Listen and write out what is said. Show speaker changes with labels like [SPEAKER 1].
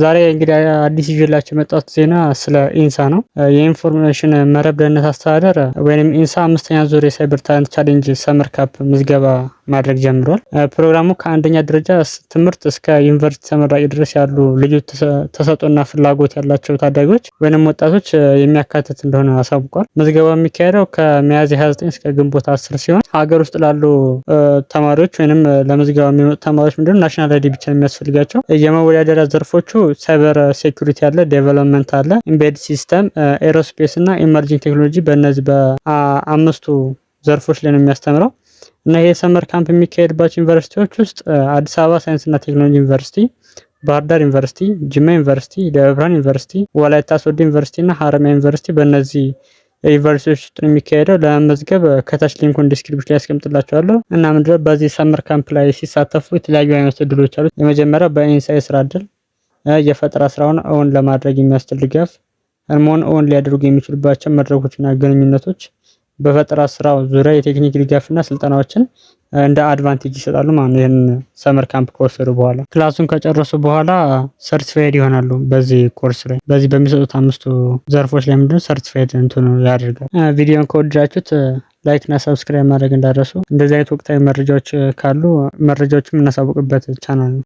[SPEAKER 1] ዛሬ እንግዲህ አዲስ ይዤላችሁ የመጣሁት ዜና ስለ ኢንሳ ነው። የኢንፎርሜሽን መረብ ደህንነት አስተዳደር ወይም ኢንሳ አምስተኛ ዙር የሳይበር ታለንት ቻሌንጅ ሰመር ካፕ ምዝገባ ማድረግ ጀምሯል። ፕሮግራሙ ከአንደኛ ደረጃ ትምህርት እስከ ዩኒቨርሲቲ ተመራቂ ድረስ ያሉ ልዩ ተሰጥኦና ፍላጎት ያላቸው ታዳጊዎች ወይም ወጣቶች የሚያካትት እንደሆነ አሳውቋል። ምዝገባው የሚካሄደው ከሚያዝያ 29 እስከ ግንቦት 10 ሲሆን ሀገር ውስጥ ላሉ ተማሪዎች ወይም ለምዝገባው የሚመጡ ተማሪዎች ምንድነው ናሽናል አይዲ ብቻ የሚያስፈልጋቸው። የመወዳደሪያ ዘርፎቹ ሳይበር ሴኩሪቲ አለ፣ ዴቨሎፕመንት አለ፣ ኢምቤድ ሲስተም፣ ኤሮስፔስ እና ኢመርጂንግ ቴክኖሎጂ በእነዚህ በአምስቱ ዘርፎች ላይ ነው የሚያስተምረው። እና ይሄ ሰመር ካምፕ የሚካሄድባቸው ዩኒቨርሲቲዎች ውስጥ አዲስ አበባ ሳይንስና ቴክኖሎጂ ዩኒቨርሲቲ፣ ባህር ዳር ዩኒቨርሲቲ፣ ጅማ ዩኒቨርሲቲ፣ ደብረ ብርሃን ዩኒቨርሲቲ፣ ወላይታ ሶዶ ዩኒቨርሲቲ እና ሀረማያ ዩኒቨርሲቲ በእነዚህ ዩኒቨርሲቲዎች ውስጥ ነው የሚካሄደው። ለመመዝገብ ከታች ሊንኩን ዲስክሪፕሽን ላይ ያስቀምጥላችኋለሁ። እና ምንድነው በዚህ ሰመር ካምፕ ላይ ሲሳተፉ የተለያዩ አይነት እድሎች አሉት። የመጀመሪያው በኢንሳ የስራ እድል፣ የፈጠራ ስራውን እውን ለማድረግ የሚያስችል ድጋፍ፣ ህልሞን እውን ሊያደርጉ የሚችሉባቸው መድረኮችና ግንኙነቶች፣ በፈጠራ ስራው ዙሪያ የቴክኒክ ድጋፍና ስልጠናዎችን እንደ አድቫንቴጅ ይሰጣሉ ማለት ነው። ይሄን ሰመር ካምፕ ከወሰዱ በኋላ ክላሱን ከጨረሱ በኋላ ሰርቲፋይድ ይሆናሉ። በዚህ ኮርስ ላይ በዚህ በሚሰጡት አምስቱ ዘርፎች ላይ ምንድነው ሰርቲፋይድ እንትኑ ያደርጋል። ቪዲዮን ከወደዳችሁት ላይክ እና ሰብስክራይብ ማድረግ እንዳትረሱ። እንደዚህ አይነት ወቅታዊ መረጃዎች ካሉ መረጃዎችን የምናሳውቅበት ቻናል ነው።